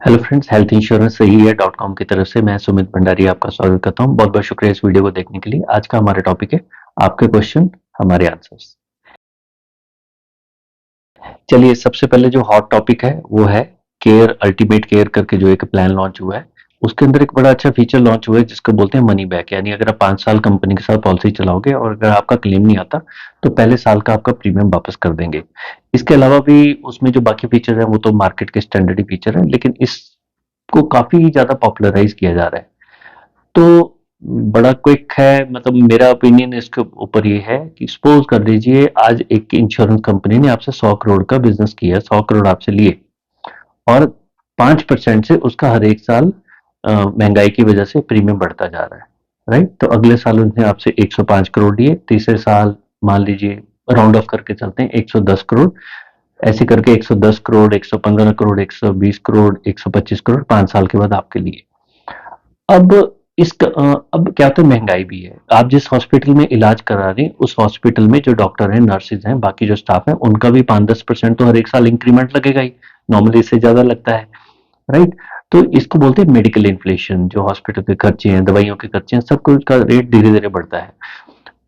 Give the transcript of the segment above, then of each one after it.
Hello friends, health insurance सही है .com की तरफ से मैं सुमित भंडारी आपका स्वागत करता हूं। बहुत बहुत शुक्रिया इस वीडियो को देखने के लिए। आज का हमारा टॉपिक है आपके क्वेश्चन हमारे आंसर्स। चलिए, सबसे पहले जो हॉट टॉपिक है वो है केयर अल्टीमेट केयर करके जो एक प्लान लॉन्च हुआ है। उसके अंदर एक बड़ा अच्छा फीचर लॉन्च हुआ है जिसको बोलते हैं मनी बैक, यानी अगर आप 5 साल कंपनी के साथ पॉलिसी चलाओगे और अगर आपका क्लेम नहीं आता तो पहले साल का आपका प्रीमियम वापस कर देंगे। इसके अलावा भी उसमें जो बाकी फीचर है वो तो मार्केट के स्टैंडर्ड ही फीचर है, लेकिन इसको काफी ज्यादा पॉपुलराइज किया जा रहा है। तो बड़ा क्विक है, मतलब मेरा ओपिनियन इसके ऊपर ये है कि सपोज कर लीजिए आज एक इंश्योरेंस कंपनी ने आपसे 100 करोड़ का बिजनेस किया, 100 करोड़ आपसे लिए और 5% से उसका हर एक साल महंगाई की वजह से प्रीमियम बढ़ता जा रहा है। राइट, तो अगले साल उन्हें आपसे 105 करोड़ दिए, तीसरे साल मान लीजिए राउंड ऑफ करके चलते हैं 110 करोड़, ऐसे करके 110 करोड़, 115 करोड़, 120 करोड़, 125 करोड़ 5 साल के बाद आपके लिए। अब अब क्या होता है, महंगाई भी है। आप जिस हॉस्पिटल में इलाज करा रहे हैं उस हॉस्पिटल में जो डॉक्टर हैं, नर्सेज हैं, बाकी जो स्टाफ है उनका भी 5-10% तो हर एक साल इंक्रीमेंट लगेगा ही। नॉर्मली इससे ज्यादा लगता है। राइट, तो इसको बोलते हैं मेडिकल इन्फ्लेशन। जो हॉस्पिटल के खर्चे हैं, दवाइयों के खर्चे हैं, सब कुछ का रेट धीरे धीरे बढ़ता है।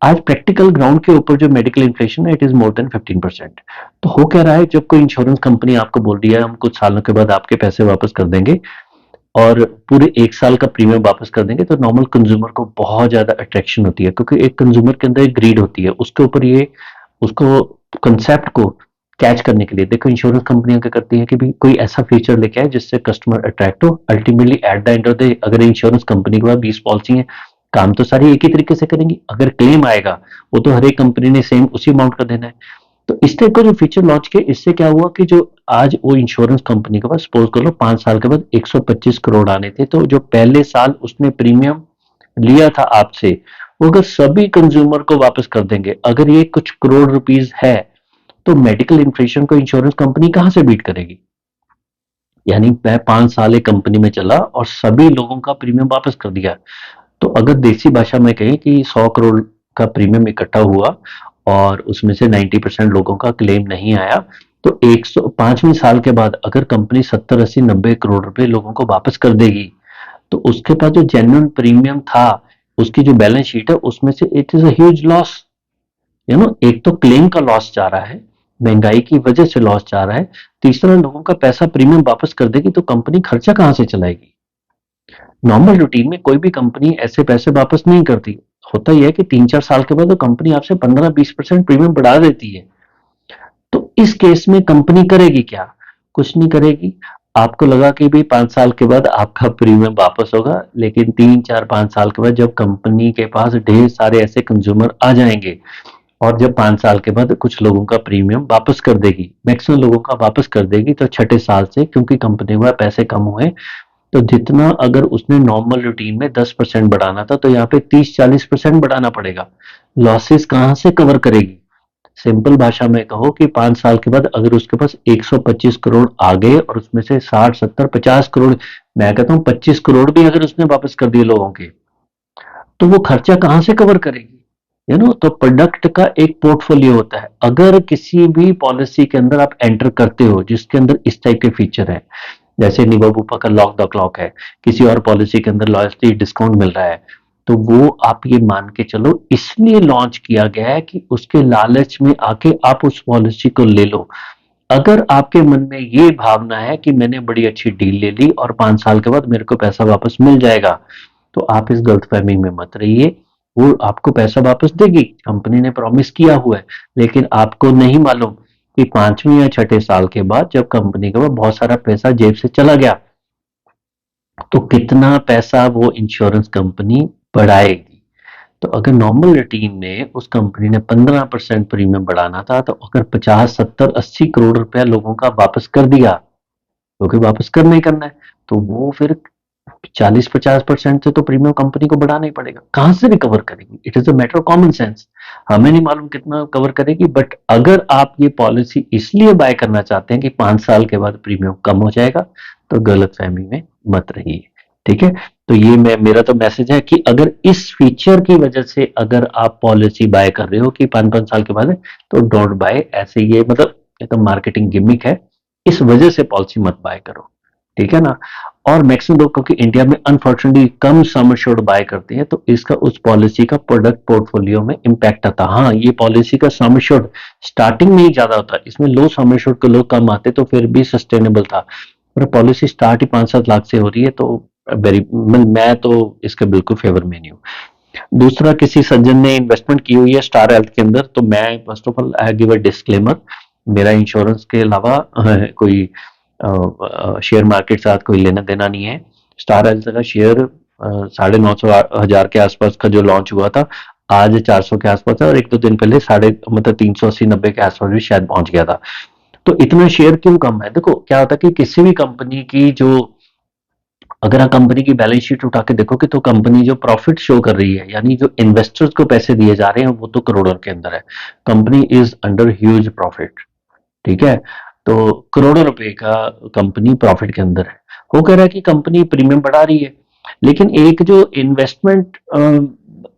आज प्रैक्टिकल ग्राउंड के ऊपर जो मेडिकल इन्फ्लेशन है इट इज मोर देन 15%। तो हो क्या रहा है, जब कोई इंश्योरेंस कंपनी आपको बोल रही है हम कुछ सालों के बाद आपके पैसे वापस कर देंगे और पूरे एक साल का प्रीमियम वापस कर देंगे, तो नॉर्मल कंज्यूमर को बहुत ज्यादा अट्रैक्शन होती है, क्योंकि एक कंज्यूमर के अंदर एक ग्रीड होती है उसके ऊपर। ये उसको कंसेप्ट को कैच करने के लिए देखो इंश्योरेंस कंपनियां क्या करती है कि भी कोई ऐसा फीचर लेके आए जिससे कस्टमर अट्रैक्ट हो। Ultimately at the end of the, अगर इंश्योरेंस कंपनी के पास 20 पॉलिसी है, काम तो सारी एक ही तरीके से करेंगी। अगर क्लेम आएगा वो तो हर एक कंपनी ने सेम उसी अमाउंट का देना है। तो इस टाइप का जो फीचर लॉन्च किया, इससे क्या हुआ कि जो आज वो इंश्योरेंस कंपनी के पास सपोज कर लो 5 साल के बाद 125 करोड़ आने थे, तो जो पहले साल उसने प्रीमियम लिया था आपसे वो अगर सभी कंज्यूमर को वापस कर देंगे, अगर ये कुछ करोड़ रुपीस है, तो मेडिकल इन्फ्लेशन को इंश्योरेंस कंपनी कहां से बीट करेगी। यानी मैं 5 साल एक कंपनी में चला और सभी लोगों का प्रीमियम वापस कर दिया। तो अगर देसी भाषा में कहें कि 100 करोड़ का प्रीमियम इकट्ठा हुआ और उसमें से 90% लोगों का क्लेम नहीं आया, तो 105वें साल के बाद अगर कंपनी 70-80-90 करोड़ रुपए लोगों को वापस कर देगी, तो उसके पास जो जेन्युइन प्रीमियम था, उसकी जो बैलेंस शीट है उसमें से it is a huge loss. एक तो क्लेम का लॉस जा रहा है, महंगाई की वजह से लॉस जा रहा है, तीसरा लोगों का पैसा प्रीमियम वापस कर देगी तो कंपनी खर्चा कहां से चलाएगी। नॉर्मल रूटीन में कोई भी कंपनी ऐसे पैसे वापस नहीं करती। होता यह है कि 3-4 साल के बाद तो कंपनी आपसे 15-20% प्रीमियम बढ़ा देती है। तो इस केस में कंपनी करेगी क्या? कुछ नहीं करेगी। आपको लगा कि भाई 5 साल के बाद आपका प्रीमियम वापस होगा, लेकिन 3-4-5 साल के बाद जब कंपनी के पास ढेर सारे ऐसे कंज्यूमर आ जाएंगे और जब 5 साल के बाद कुछ लोगों का प्रीमियम वापस कर देगी, मैक्सिमम लोगों का वापस कर देगी, तो छठे साल से क्योंकि कंपनी में पैसे कम हुए, तो जितना अगर उसने नॉर्मल रूटीन में 10% बढ़ाना था तो यहाँ पे 30-40% बढ़ाना पड़ेगा। लॉसेस कहां से कवर करेगी? सिंपल भाषा में कहो कि 5 साल के बाद अगर उसके पास 125 करोड़ आ गए और उसमें से 60-70-50 करोड़, मैं कहता हूं 25 करोड़ भी अगर उसने वापस कर दिए लोगों के, तो वो खर्चा कहां से कवर करेगी? तो प्रोडक्ट का एक पोर्टफोलियो होता है। अगर किसी भी पॉलिसी के अंदर आप एंटर करते हो जिसके अंदर इस टाइप के फीचर है, जैसे निगो बूपा का लॉक द क्लॉक है, किसी और पॉलिसी के अंदर लॉयल्टी डिस्काउंट मिल रहा है, तो वो आप ये मान के चलो इसलिए लॉन्च किया गया है कि उसके लालच में आके आप उस पॉलिसी को ले लो। अगर आपके मन में ये भावना है कि मैंने बड़ी अच्छी डील ले ली और 5 साल के बाद मेरे को पैसा वापस मिल जाएगा, तो आप इस गलतफहमी में मत रहिए। वो आपको पैसा वापस देगी, कंपनी ने प्रॉमिस किया हुआ है, लेकिन आपको नहीं मालूम कि 5वें या छठे साल के बाद जब कंपनी के पास बहुत सारा पैसा जेब से चला गया, तो कितना पैसा वो इंश्योरेंस कंपनी बढ़ाएगी। तो अगर नॉर्मल रूटीन में उस कंपनी ने 15% प्रीमियम बढ़ाना था, तो अगर 50-70-80 करोड़ रुपया लोगों का वापस कर दिया, क्योंकि वापस करना ही करना है, तो वो फिर 40-50% से तो प्रीमियम कंपनी को बढ़ाना ही पड़ेगा। कहां से रिकवर करेगी? It is a matter of common sense. हमें नहीं मालूम कितना कवर करेगी, बट अगर आप ये पॉलिसी इसलिए बाय करना चाहते हैं कि 5 साल के बाद प्रीमियम कम हो जाएगा, तो गलत फहमी में मत रहिए। ठीक है, तो ये मेरा तो मैसेज है कि अगर इस फीचर की वजह से अगर आप पॉलिसी बाय कर रहे हो कि 5-5 साल के बाद है, तो डोंट बाय। ऐसे ये मतलब ये तो मार्केटिंग गिमिक है, इस वजह से पॉलिसी मत बाय करो। ठीक है ना। और मैक्सिमम लोग क्योंकि इंडिया में अनफॉर्चुनेटली कम सम एश्योर्ड बाय करते हैं, तो इसका उस पॉलिसी का प्रोडक्ट पोर्टफोलियो में इम्पैक्ट आता है। हाँ, ये पॉलिसी का सम एश्योर्ड स्टार्टिंग में ही ज्यादा होता है, इसमें लो सम एश्योर्ड के लोग कम आते तो फिर भी सस्टेनेबल था। पर पॉलिसी स्टार्ट ही 5-7 लाख से हो रही है, तो वेरी, मैं तो इसके बिल्कुल फेवर में नहीं हूँ। दूसरा, किसी सज्जन ने इन्वेस्टमेंट की हुई है स्टार हेल्थ के अंदर, तो मैं first of all I give a disclaimer, मेरा इंश्योरेंस के अलावा कोई शेयर मार्केट साथ कोई लेना देना नहीं है। स्टार हेल्थ का शेयर 950 हजार के आसपास का जो लॉन्च हुआ था, आज 400 के आसपास है, और एक दो दिन पहले साढ़े मतलब 380-90 के आसपास भी शायद पहुंच गया था। तो इतना शेयर क्यों कम है? देखो क्या होता है कि किसी भी कंपनी की जो, अगर आप कंपनी की बैलेंस शीट उठा के देखोगे तो कंपनी जो प्रॉफिट शो कर रही है, यानी जो इन्वेस्टर्स को पैसे दिए जा रहे हैं, वो तो करोड़ों के अंदर है। Company is under huge profit. ठीक है। तो करोड़ों रुपए का कंपनी प्रॉफिट के अंदर है। वो कह रहा है कि कंपनी प्रीमियम बढ़ा रही है, लेकिन एक जो इन्वेस्टमेंट,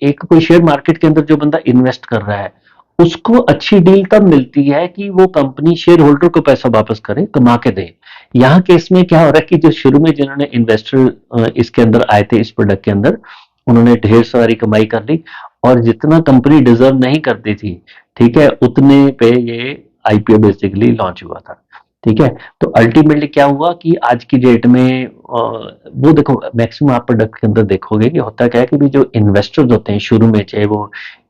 एक कोई शेयर मार्केट के अंदर जो बंदा इन्वेस्ट कर रहा है, उसको अच्छी डील तब मिलती है कि वो कंपनी शेयर होल्डर को पैसा वापस करे, कमा के दे। यहाँ केस में क्या हो रहा है कि जो शुरू में जिन्होंने इन्वेस्टर इसके अंदर आए थे, इस प्रोडक्ट के अंदर, उन्होंने ढेर सारी कमाई कर ली, और जितना कंपनी डिजर्व नहीं करती थी, ठीक है, उतने पे ये आईपीओ बेसिकली लॉन्च हुआ था। ठीक है। तो अल्टीमेटली क्या हुआ कि आज की डेट में वो देखो, मैक्सिमम आप प्रोडक्ट के अंदर देखोगे कि होता क्या है कि भी जो इन्वेस्टर्स होते हैं शुरू में, चाहे वो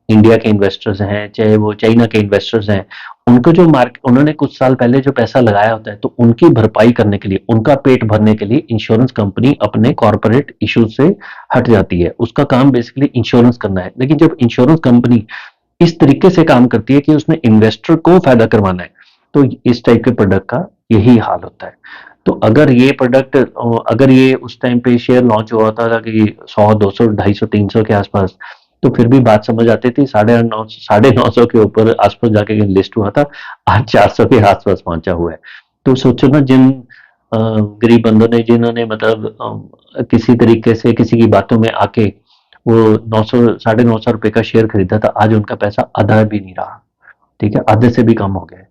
इंडिया के इन्वेस्टर्स हैं, चाहे वो चाइना के इन्वेस्टर्स हैं, उनको जो मार्केट, उन्होंने कुछ साल पहले जो पैसा लगाया होता है, तो उनकी भरपाई करने के लिए, उनका पेट भरने के लिए इंश्योरेंस कंपनी अपने कॉर्पोरेट इश्यूज से हट जाती है। उसका काम बेसिकली इंश्योरेंस करना है। लेकिन जब इंश्योरेंस कंपनी इस तरीके से काम करती है कि उसने इन्वेस्टर को फायदा करवाना है, तो इस टाइप के प्रोडक्ट का यही हाल होता है। तो अगर ये प्रोडक्ट, अगर ये उस टाइम पे शेयर लॉन्च हुआ था कि 100, 200, 250, 300 के आसपास, तो फिर भी बात समझ आती थी। 950 के ऊपर आसपास जाके लिस्ट हुआ था, आज 400 के आसपास पहुंचा हुआ है। तो सोचो ना, जिन गरीब बंदों ने, जिन्होंने मतलब किसी तरीके से किसी की बातों में आके वो 900, 950 रुपए का शेयर खरीदा था, आज उनका पैसा आधा भी नहीं रहा। ठीक है, आधे से भी कम हो गया है।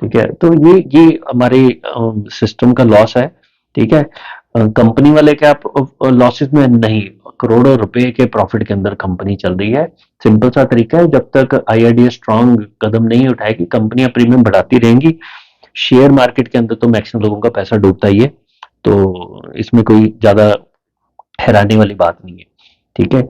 ठीक है। तो ये हमारे सिस्टम का लॉस है। ठीक है। कंपनी वाले क्या लॉसेस में नहीं, करोड़ों रुपए के प्रॉफिट के अंदर कंपनी चल रही है। सिंपल सा तरीका है, जब तक आईआरडीए स्ट्रांग कदम नहीं उठाएगी, कंपनियां प्रीमियम बढ़ाती रहेंगी। शेयर मार्केट के अंदर तो मैक्सिमम लोगों का पैसा डूबता ही है, तो इसमें कोई ज्यादा हैरानी वाली बात नहीं है। ठीक है।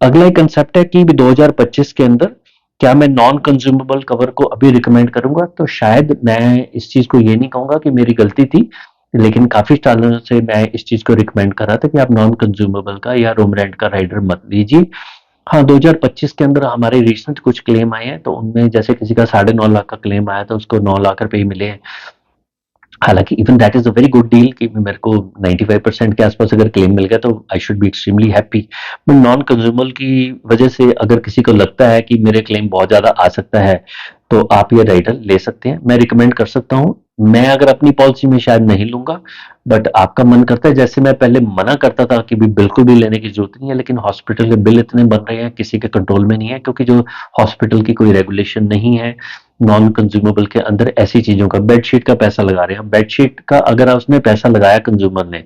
अगला एक कंसेप्ट है कि 2025 के अंदर क्या मैं नॉन कंज्यूमेबल कवर को अभी रिकमेंड करूंगा? तो शायद मैं इस चीज को ये नहीं कहूंगा कि मेरी गलती थी, लेकिन काफी सालों से मैं इस चीज को रिकमेंड कर रहा था कि आप नॉन कंज्यूमेबल का या रूम रेंट का राइडर मत लीजिए। हाँ, 2025 के अंदर हमारे रिसेंट कुछ क्लेम आए हैं, तो उनमें जैसे किसी का 9.5 लाख का क्लेम आया, तो उसको 9 लाख रुपए ही मिले हैं। हालांकि even that is a very good deal कि मेरे को 95% के आसपास अगर क्लेम मिल गया, तो I should be extremely happy. But non consumer की वजह से अगर किसी को लगता है कि मेरे क्लेम बहुत ज्यादा आ सकता है, तो आप ये राइडर ले सकते हैं, मैं रिकमेंड कर सकता हूँ। मैं अगर अपनी पॉलिसी में शायद नहीं लूंगा, बट आपका मन करता है, जैसे मैं पहले मना करता था कि भी बिल्कुल भी लेने की जरूरत नहीं है, लेकिन हॉस्पिटल के बिल इतने बन रहे हैं, किसी के कंट्रोल में नहीं है, क्योंकि जो हॉस्पिटल की कोई रेगुलेशन नहीं है नॉन कंज्यूमेबल के अंदर ऐसी चीजों का, बेडशीट का पैसा लगा रहे हैं। बेडशीट का अगर उसने पैसा लगाया कंज्यूमर ने,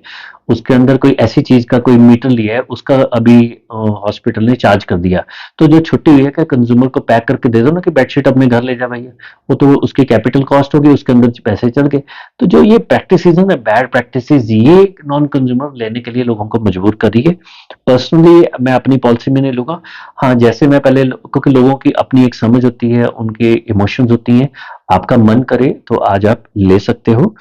उसके अंदर कोई ऐसी चीज का कोई मीटर लिया है, उसका अभी हॉस्पिटल ने चार्ज कर दिया, तो जो छुट्टी हुई है कि कंज्यूमर को पैक करके दे दो ना कि बेडशीट अपने घर ले जा भैया, वो तो उसकी कैपिटल कॉस्ट होगी, उसके अंदर पैसे चढ़ गए। तो जो ये प्रैक्टिस है ना, बैड प्रैक्टिस, ये नॉन कंज्यूमर लेने के लिए लोगों को मजबूर कर रही है। पर्सनली मैं अपनी पॉलिसी में नहीं लूंगा। हाँ, जैसे मैं पहले, क्योंकि लोगों की अपनी एक समझ होती है, उनके इमोशंस होती हैं, आपका मन करे तो आज आप ले सकते हो,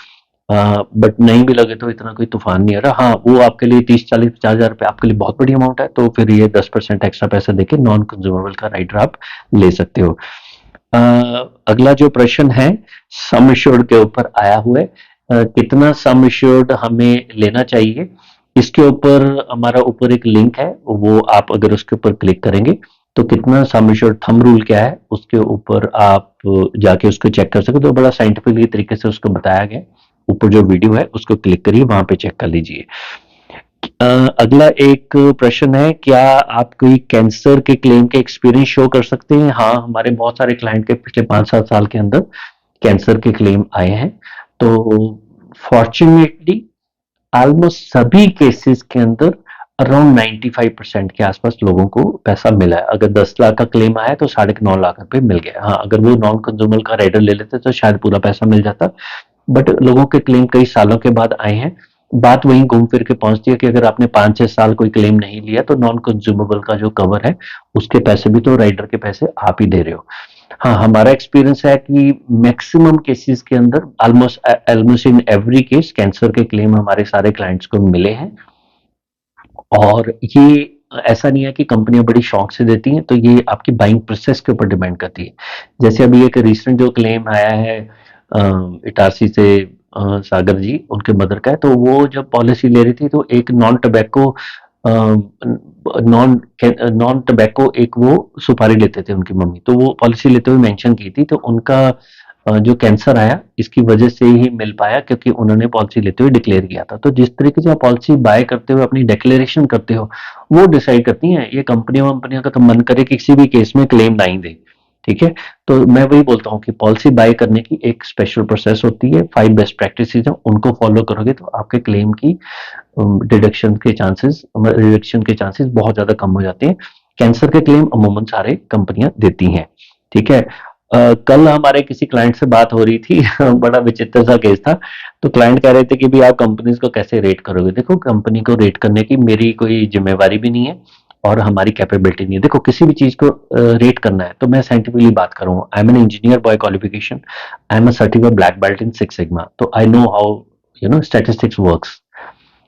बट नहीं भी लगे तो इतना कोई तूफान नहीं आ रहा। हाँ, वो आपके लिए 30, 40, 50 हजार रुपए आपके लिए बहुत बड़ी अमाउंट है, तो फिर ये 10% एक्स्ट्रा पैसा देके नॉन कंज्यूमेबल का राइडर आप ले सकते हो। अ, अगला जो प्रश्न है, सम एश्योर्ड के ऊपर आया हुआ है। कितना सम एश्योर्ड हमें लेना चाहिए, इसके ऊपर हमारा ऊपर एक लिंक है, वो आप अगर उसके ऊपर क्लिक करेंगे, तो कितना सम एश्योर्ड, थंब रूल क्या है, उसके ऊपर आप जाके उसको चेक कर सकते हो। तो बड़ा साइंटिफिकली तरीके से उसको बताया गया, ऊपर जो वीडियो है उसको क्लिक करिए, वहां पे चेक कर लीजिए। अ, अगला एक प्रश्न है, क्या आप कोई कैंसर के क्लेम के एक्सपीरियंस शो कर सकते हैं? हाँ, हमारे बहुत सारे क्लाइंट के पिछले 5-7 साल के अंदर कैंसर के क्लेम आए हैं। तो फॉर्चुनेटली ऑलमोस्ट सभी केसेस के अंदर अराउंड 95% के आसपास लोगों को पैसा मिला है। अगर 10 लाख का क्लेम आया तो 9.5 लाख रुपए मिल गया। हाँ, अगर वो नॉन कंज्यूमर का राइडर ले लेते तो शायद पूरा पैसा मिल जाता, बट लोगों के क्लेम कई सालों के बाद आए हैं। बात वहीं घूम फिर के पहुंचती है कि अगर आपने 5-6 साल कोई क्लेम नहीं लिया तो नॉन कंज्यूमेबल का जो कवर है उसके पैसे भी तो राइडर के पैसे आप ही दे रहे हो। हाँ, हमारा एक्सपीरियंस है कि मैक्सिमम केसेस के अंदर almost in every case cancer के क्लेम हमारे सारे क्लाइंट्स को मिले हैं। और ये ऐसा नहीं है कि कंपनियां बड़ी शौक से देती हैं, तो ये आपकी बाइंग प्रोसेस के ऊपर डिपेंड करती है। जैसे अभी एक रिसेंट जो क्लेम आया है इटारसी से, सागर जी उनके मदर का है, तो वो जब पॉलिसी ले रही थी तो एक नॉन नॉन टबैको एक वो सुपारी लेते थे उनकी मम्मी, तो वो पॉलिसी लेते हुए मेंशन की थी, तो उनका जो कैंसर आया इसकी वजह से ही मिल पाया क्योंकि उन्होंने पॉलिसी लेते हुए डिक्लेयर किया था। तो जिस तरीके से आप पॉलिसी बाय करते हुए अपनी डिक्लेरेशन करते हो वो डिसाइड करती हैं। ये कंपनियां वंपनियां का तो मन करे कि किसी भी केस में क्लेम ना ही दे, ठीक है। तो मैं वही बोलता हूँ कि पॉलिसी बाय करने की एक स्पेशल प्रोसेस होती है, 5 बेस्ट प्रैक्टिसेस हैं, उनको फॉलो करोगे तो आपके क्लेम की रिडक्शन के चांसेस बहुत ज्यादा कम हो जाते हैं। कैंसर के क्लेम अमूमन सारे कंपनियां देती हैं, ठीक है। कल हमारे किसी क्लाइंट से बात हो रही थी बड़ा विचित्र सा केस था। तो क्लाइंट कह रहे थे कि भी आप कंपनीज को कैसे रेट करोगे। देखो, कंपनी को रेट करने की मेरी कोई जिम्मेवारी भी नहीं है और हमारी कैपेबिलिटी नहीं है। देखो, किसी भी चीज को रेट करना है तो मैं साइंटिफिकली बात करूँ, I am an engineer by qualification, I am a certified black belt in Six Sigma, तो I know how statistics works.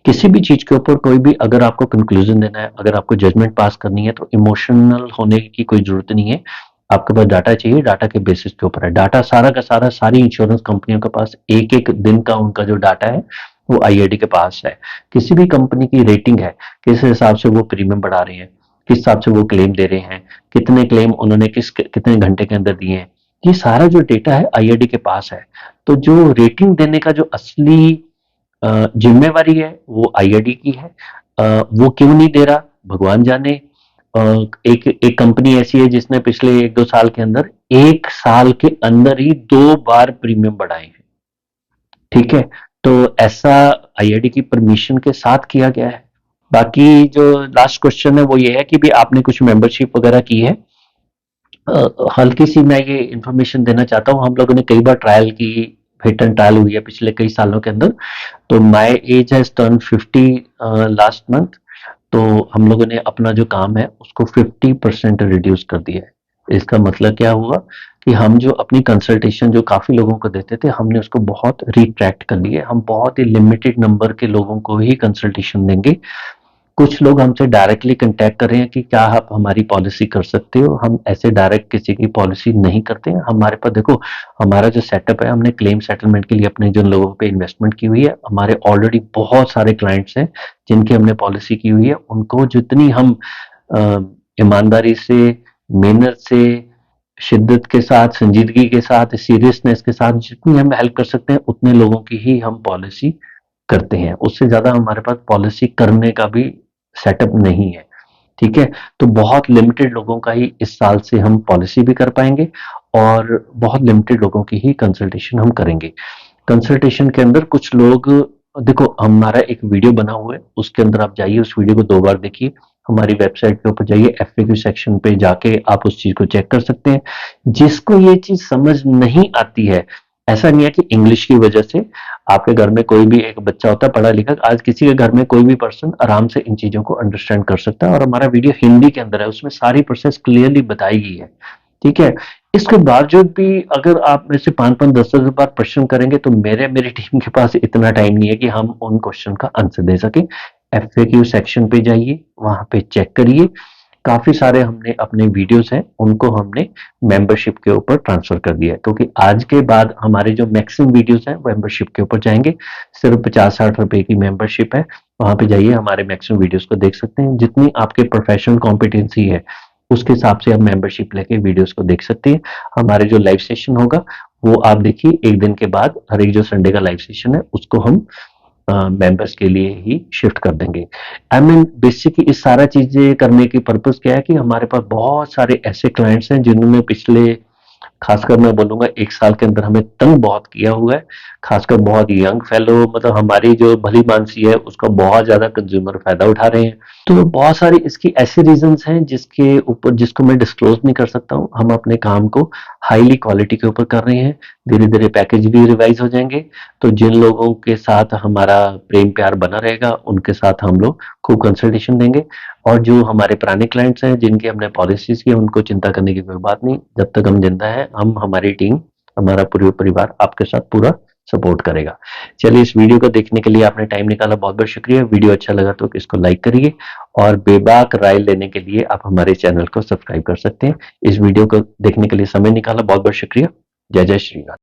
किसी भी चीज के ऊपर कोई भी अगर आपको कंक्लूजन देना है, अगर आपको जजमेंट पास करनी है, तो इमोशनल होने की कोई जरूरत नहीं है। आपके पास डाटा चाहिए, डाटा के बेसिस के ऊपर है। डाटा सारा का सारा सारी इंश्योरेंस कंपनियों के पास एक एक दिन का उनका जो डाटा है वो आईआईडी के पास है। किसी भी कंपनी की रेटिंग है, किस हिसाब से वो प्रीमियम बढ़ा रहे हैं, किस हिसाब से वो क्लेम दे रहे हैं, कितने क्लेम उन्होंने कितने घंटे के अंदर दिए हैं, ये सारा जो डेटा है आईआईडी के पास है। तो जो रेटिंग देने का जो असली जिम्मेवारी है वो आईआईडी की है। वो क्यों नहीं दे रहा भगवान जाने। एक एक कंपनी ऐसी है जिसने पिछले 1-2 साल के अंदर, एक साल के अंदर ही 2 बार प्रीमियम बढ़ाए हैं, ठीक है। तो ऐसा आईआईडी की परमिशन के साथ किया गया है। बाकी जो लास्ट क्वेश्चन है वो ये है कि भी आपने कुछ मेंबरशिप वगैरह की है। हल्की सी मैं ये इंफॉर्मेशन देना चाहता हूँ, हम लोगों ने कई बार ट्रायल की, हिट एंड ट्रायल हुई है पिछले कई सालों के अंदर। तो my age has turn 50 last month. तो हम लोगों ने अपना जो काम है उसको 50% रिड्यूस कर दिया है। इसका मतलब क्या हुआ कि हम जो अपनी कंसल्टेशन जो काफी लोगों को देते थे, हमने उसको बहुत रिट्रैक्ट कर लिया। हम बहुत ही लिमिटेड नंबर के लोगों को ही कंसल्टेशन देंगे। कुछ लोग हमसे डायरेक्टली कांटेक्ट कर रहे हैं कि क्या आप हमारी पॉलिसी कर सकते हो। हम ऐसे डायरेक्ट किसी की पॉलिसी नहीं करते हैं। हमारे पास देखो, हमारा जो सेटअप है, हमने क्लेम सेटलमेंट के लिए अपने जिन लोगों पे इन्वेस्टमेंट की हुई है, हमारे ऑलरेडी बहुत सारे क्लाइंट्स हैं जिनकी हमने पॉलिसी की हुई है। उनको जितनी हम अ, ईमानदारी से, मेहनत से, शिद्दत के साथ, संजीदगी के साथ, सीरियसनेस के साथ जितनी हम हेल्प कर सकते हैं उतने लोगों की ही हम पॉलिसी करते हैं। उससे ज्यादा हमारे पास पॉलिसी करने का भी सेटअप नहीं है, ठीक है। तो बहुत लिमिटेड लोगों का ही इस साल से हम पॉलिसी भी कर पाएंगे और बहुत लिमिटेड लोगों की ही कंसल्टेशन हम करेंगे। कंसल्टेशन के अंदर कुछ लोग, देखो हमारा एक वीडियो बना हुआ है, उसके अंदर आप जाइए, उस वीडियो को 2 बार देखिए। हमारी वेबसाइट के ऊपर जाइए, एफएक्यू सेक्शन पे जाके आप उस चीज को चेक कर सकते हैं। जिसको ये चीज समझ नहीं आती है, ऐसा नहीं है कि इंग्लिश की वजह से, आपके घर में कोई भी एक बच्चा होता है पढ़ा लिखा, आज किसी के घर में कोई भी पर्सन आराम से इन चीजों को अंडरस्टैंड कर सकता है। और हमारा वीडियो हिंदी के अंदर है, उसमें सारी प्रोसेस क्लियरली बताई गई है, ठीक है। इसके बावजूद भी अगर आप मेरे से 5-5, 10-10 बार प्रश्न करेंगे तो मेरी टीम के पास इतना टाइम नहीं है कि हम उन क्वेश्चन का आंसर दे सके। एफएक्यू सेक्शन पे जाइए, वहां पे चेक करिए। काफी सारे हमने अपने वीडियोस हैं उनको हमने मेंबरशिप के ऊपर ट्रांसफर कर दिया है, क्योंकि आज के बाद हमारे जो मैक्सिमम वीडियोस हैं मेंबरशिप के ऊपर जाएंगे। सिर्फ 50-60 रुपए की मेंबरशिप है, वहां पे जाइए, हमारे मैक्सिमम वीडियोस को देख सकते हैं। जितनी आपके प्रोफेशनल कॉम्पिटेंसी है उसके हिसाब से आप मेंबरशिप लेके वीडियोस को देख सकते हैं। हमारे जो लाइव सेशन होगा वो आप देखिए, एक दिन के बाद हर एक जो संडे का लाइव सेशन है उसको हम मेंबर्स के लिए ही शिफ्ट कर देंगे। आई मीन बेसिकली इस सारा चीजें करने की पर्पस क्या है कि हमारे पास बहुत सारे ऐसे क्लाइंट्स हैं जिन्होंने पिछले खासकर मैं बोलूँगा 1 साल के अंदर हमें तंग बहुत किया हुआ है, खासकर बहुत यंग फेलो मतलब हमारी जो भली-मानसी है उसका बहुत ज़्यादा कंज़्यूमर फ़ायदा उठा रहे हैं। तो बहुत सारी इसकी ऐसे रीज़न्स हैं जिसके ऊपर जिसको मैं डिस्क्लोज़ नहीं कर सकता हूँ। हम अपने काम को हाईली क्वालिटी के ऊपर कर रहे हैं, धीरे-धीरे पैकेज भी रिवाइज़ हो जाएँगे, तो जिन लोगों के साथ हमारा प्रेम-प्यार बना रहेगा, उनके साथ हम लोग खूब कंसल्टेशन देंगे और जो हमारे पुराने क्लाइंट्स हैं, जिनकी हमने पॉलिसीज़ की, उनको चिंता करने की कोई बात नहीं। जब तक हम ज़िंदा हैं, हमारी टीम, हमारा पूरे परिवार आपके साथ पूरा सपोर्ट करेगा। चलिए इस वीडियो को देखने के लिए आपने टाइम निकाला, बहुत-बहुत शुक्रिया। वीडियो अच्छा लगा तो इसको लाइक करिए और बेबाक राय लेने के लिए आप हमारे चैनल को सब्सक्राइब कर सकते हैं। इस वीडियो को देखने के लिए समय निकाला, बहुत-बहुत शुक्रिया। जय जय श्री राम।